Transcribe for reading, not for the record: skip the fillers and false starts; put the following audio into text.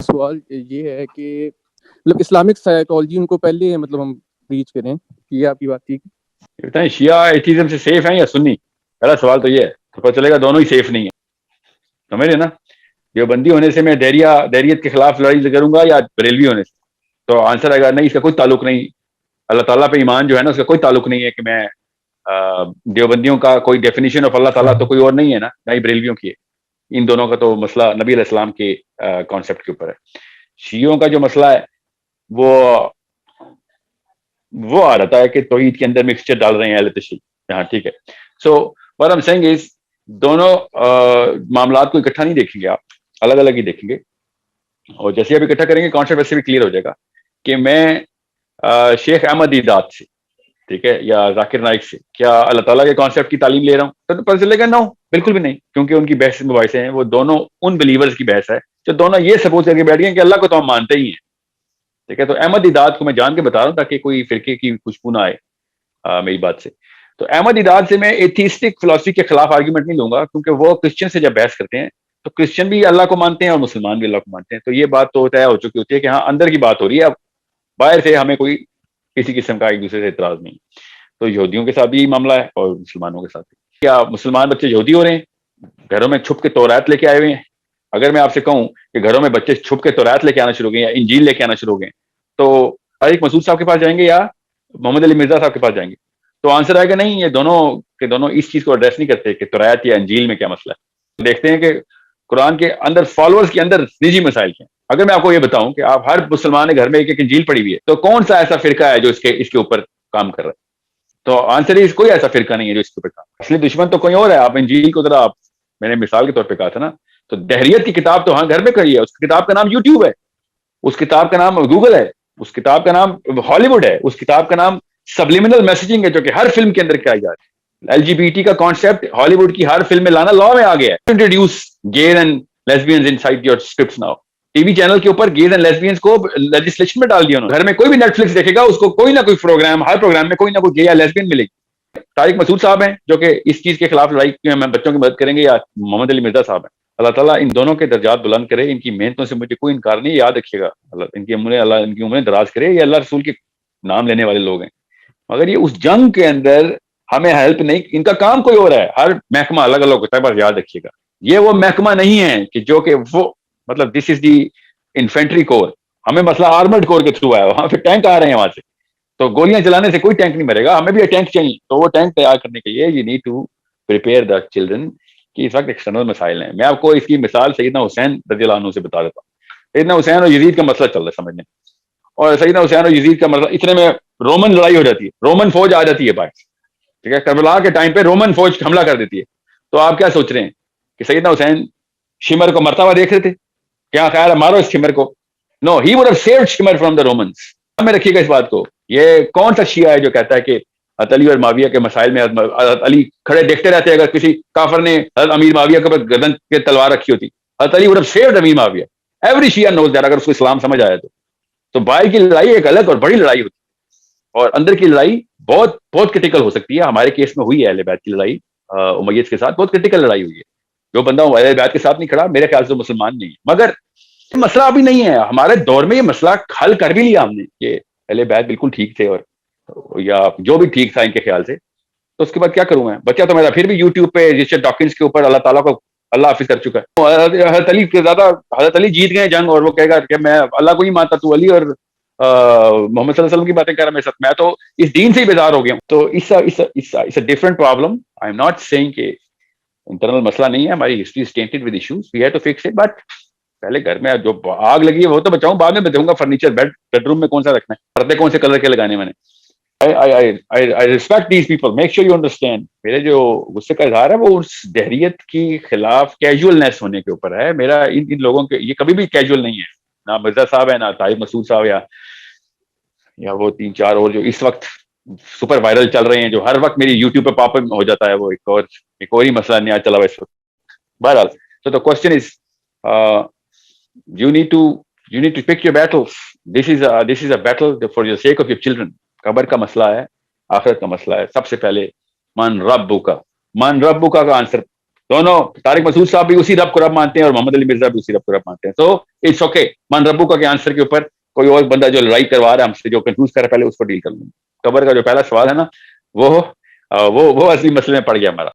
سوال یہ ہے کہ مطلب اسلامک سائیکالوجی ان کو پہلے مطلب ہم ریچ کریں، یہ آپ کی بات تھی؟ بتائیں شیعہ ایتھیزم سے سیف ہیں یا سنی؟ پہلا سوال تو یہ ہے، تو پتہ چلے گا دونوں ہی سیف نہیں ہیں. سمجھ رہے نا؟ دیوبندی ہونے سے میں دہریت کے خلاف لڑائی کروں گا یا بریلوی ہونے سے؟ تو آنسر آئے گا نہیں، اس کا کوئی تعلق نہیں. اللہ تعالیٰ پہ ایمان جو ہے نا، اس کا کوئی تعلق نہیں ہے کہ میں دیوبندیوں کا کوئی ڈیفینیشن آف اللہ تعالیٰ تو کوئی اور نہیں ہے نا، نہ ہی بریلویوں کی ہے. ان دونوں کا تو مسئلہ نبی علیہ السلام کے کانسیپٹ کے اوپر ہے. شیعوں کا جو مسئلہ ہے وہ آ رہتا ہے کہ توحید کے اندر مکسچر ڈال رہے ہیں اہل تشیع. ہاں ٹھیک ہے. سو what I'm saying is دونوں معاملات کو اکٹھا نہیں دیکھیں گے آپ، الگ الگ ہی دیکھیں گے. اور جیسے آپ اکٹھا کریں گے کانسیپٹ ویسے بھی کلیئر ہو جائے گا کہ میں شیخ احمد دیدات سے، ٹھیک ہے، یا ذاکر نائک سے کیا اللہ تعالیٰ کے کانسیپٹ کی تعلیم لے رہا ہوں؟ تو پتہ چلے گا نو، بالکل بھی نہیں، کیونکہ ان کی بحث مباحثے ہیں وہ دونوں ان بلیورز کی بحث ہے جو دونوں یہ سپوز کر کے بیٹھ گئے کہ اللہ کو تو ہم مانتے ہی ہیں. ٹھیک ہے. تو احمد دیدات کو میں جان کے بتا رہا ہوں تاکہ کوئی فرقے کی خوشبو نہ آئے میری بات سے. تو احمد دیدات سے میں ایتھیسٹک فلسفی کے خلاف آرگیومنٹ نہیں لوں گا، کیونکہ وہ کرسچن سے جب بحث کرتے ہیں تو کرسچن بھی اللہ کو مانتے ہیں اور مسلمان بھی اللہ کو مانتے ہیں. تو یہ بات تو طے ہو چکی ہوتی ہے کہ ہاں اندر کی بات ہو رہی ہے، اب باہر سے ہمیں کوئی کسی قسم کا ایک دوسرے سے اعتراض نہیں. تو یہودیوں کے ساتھ بھی معاملہ ہے اور مسلمانوں کے ساتھ بھی. کیا مسلمان بچے یہودی ہو رہے ہیں؟ گھروں میں چھپ کے تورات لے کے آئے ہوئے ہیں. اگر میں آپ سے کہوں کہ گھروں میں بچے چھپ کے تورات لے کے آنا شروع ہو گئے یا انجیل لے کے آنا شروع ہو گئے تو طارق مسعود صاحب کے پاس جائیں گے یا محمد علی مرزا صاحب کے پاس جائیں گے؟ تو آنسر آئے گا نہیں، یہ دونوں کے دونوں اس چیز کو ایڈریس نہیں کرتے کہ تورات یا انجیل میں کیا مسئلہ ہے. دیکھتے ہیں کہ قرآن کے اندر فالوورز کے اندر نجی مسائل کیا ہیں. اگر میں آپ کو یہ بتاؤں کہ آپ ہر مسلمان گھر میں ایک ایک انجیل پڑھی ہوئی ہے تو کون سا ایسا فرقہ ہے جو اس کے اوپر کام کر رہا ہے؟ تو آنسر اس کوئی ایسا فرقہ نہیں ہے جو اس کے اوپر کام. اصلی دشمن تو کوئی اور ہے. آپ انجیل کو ذرا میں نے مثال کے طور پہ کہا تھا نا، تو دہریت کی کتاب تو ہاں گھر میں کھڑی ہے، اس کتاب کا نام یوٹیوب ہے، اس کتاب کا نام گوگل ہے، اس کتاب کا نام ہالی ووڈ ہے، اس کتاب کا نام سبلیمنل میسجنگ ہے جو کہ ہر فلم کے اندر کیا جا رہا ہے. LGBT کا کانسیپٹ ہالی ووڈ کی ہر فلم میں لانا لا میں آ گیا ہے. Introduce gays and lesbians inside your scripts now. T V channel کے اوپر گیز اینڈ لیسبینز کو لیجسلیشن میں ڈال دیا انہوں نے. گھر میں کوئی بھی نیٹ فلکس دیکھے گا اس کو کوئی نہ کوئی پروگرام، ہر پروگرام میں کوئی نہ کوئی گے یا لیسبین ملے گی. طارق مسعود صاحب ہیں جو کہ اس چیز کے خلاف لڑائی میں بچوں کی مدد کریں گے، یا محمد علی مرزا صاحب ہیں. اللہ تعالیٰ ان دونوں کے درجات بلند کرے. ان کی محنتوں سے مجھے کوئی انکار نہیں، یاد رکھیے گا. اللہ ان کی عمریں دراز کرے. یہ اللہ رسول کے نام لینے والے لوگ ہیں، مگر یہ اس جنگ کے اندر ہمیں ہیلپ نہیں. ان کا کام کوئی اور ہے، ہر محکمہ الگ الگ ہوتا ہے. بس یاد رکھیے گا یہ وہ محکمہ نہیں ہے کہ جو کہ وہ مطلب دس از دی انفینٹری کور. ہمیں مسئلہ آرمرڈ کور کے تھرو ہے، وہاں پہ ٹینک آ رہے ہیں وہاں سے، تو گولیاں چلانے سے کوئی ٹینک نہیں مرے گا. ہمیں بھی ٹینک چاہیے. تو وہ ٹینک تیار کرنے کے لیے you need to prepare the children کہ اس وقت ایکسٹرنل مسائل ہیں. میں آپ کو اس کی مثال سیدنا حسین رضی اللہ عنہ سے بتا دیتا ہوں. سیدنا حسین اور یزید کا مسئلہ چل رہا ہے سمجھنے، اور سیدنا حسین اور یزید کا مسئلہ اتنے میں رومن لڑائی ہو جاتی ہے، رومن فوج آ جاتی ہے باہر. ٹھیک ہے، کربلا کے ٹائم پہ رومن فوج حملہ کر دیتی ہے. تو آپ کیا سوچ رہے ہیں کہ سیدنا حسین شمر کو مرتا ہوا دیکھ رہے تھے؟ کیا خیال ہے مارو اس شمر کو؟ No, he would have saved Shimr from the Romans. میں رکھیے گا اس بات کو. یہ کون سا شیعہ ہے جو کہتا ہے کہ حضرت علی اور معاویہ کے مسائل میں حضرت علی کھڑے دیکھتے رہتے؟ اگر کسی کافر نے حضرت امیر معاویہ کے اوپر گردن کے تلوار رکھی ہوتی، حضرت Ali would have saved Amir Muawiya. Every Shia knows that. اگر اس کو اسلام سمجھ آیا تو باہر کی لڑائی ایک الگ اور بڑی لڑائی ہوتی ہے، اور اندر کی لڑائی بہت بہت کرٹیکل ہو سکتی ہے. ہمارے کیس میں ہوئی ہے اہل بیت کی لڑائی، امیت کے ساتھ بہت کرٹیکل لڑائی ہوئی ہے. جو بندہ اہل بیت کے ساتھ نہیں کھڑا میرے خیال سے مسلمان نہیں ہے. مگر مسئلہ ابھی نہیں ہے ہمارے دور میں. یہ مسئلہ حل کر بھی لیا ہم نے کہ اہل بیت بالکل ٹھیک تھے، اور یا جو بھی ٹھیک تھا ان کے خیال سے. تو اس کے بعد کیا کروں میں؟ بچہ تو میرا پھر بھی یوٹیوب پہ رچرڈ ڈاکنز کے اوپر اللہ تعالیٰ کو اللہ حافظ کر چکا ہے. حضرت علی کے زیادہ حضرت علی جیت گئے جنگ، اور وہ کہے گا کہ میں اللہ کو نہیں مانتا، تو علی اور محمد صلی اللہ علیہ وسلم کی باتیں کر رہا میرے ساتھ. میں تو اس دین سے ہی بیزار ہو گیا ہوں. تو it's a different problem. I'm not saying کہ انٹرنل مسئلہ نہیں ہے. ہماری history is tainted with issues. We have to fix it. But پہلے گھر میں جو آگ لگی ہے وہ تو بچاؤں، بعد میں بتاؤں گا فرنیچر بیڈ روم میں کون سا رکھنا ہے، پردے کون سے کلر کے لگانے. میں نے I respect these people. Make sure you understand. میرے جو غصے کا اظہار ہے وہ اس دہریت کی خلاف کیجولنیس ہونے کے اوپر ہے. میرا ان لوگوں کے یہ کبھی بھی کیجول نہیں ہے. نہ مرزا صاحب ہے، نہ طارق مسعود صاحب، یا وہ 3-4 اور جو اس وقت سپر وائرل چل رہے ہیں، جو ہر وقت میری یوٹیوب پہ پاپ ہو جاتا ہے. وہ ایک اور ہی مسئلہ نیا چلا ہوا اس وقت. بہرحال so the question is you need to pick your battles. This is a battle for the sake of your children. قبر کا مسئلہ ہے، آخرت کا مسئلہ ہے. سب سے پہلے من ربک کا آنسر دونوں طارق مسعود صاحب بھی اسی رب کو رب مانتے ہیں اور محمد علی مرزا بھی اسی رب کو رب مانتے ہیں. تو اٹس اوکے. من ربو کا کے آنسر کے اوپر کوئی اور بندہ جو لڑائی کروا رہا ہے ہم سے, جو کنفیوز کر رہا ہے, پہلے اس کو ڈیل کر لوں. قبر کا جو پہلا سوال ہے نا, وہ اصلی مسئلے میں پڑ گیا ہمارا.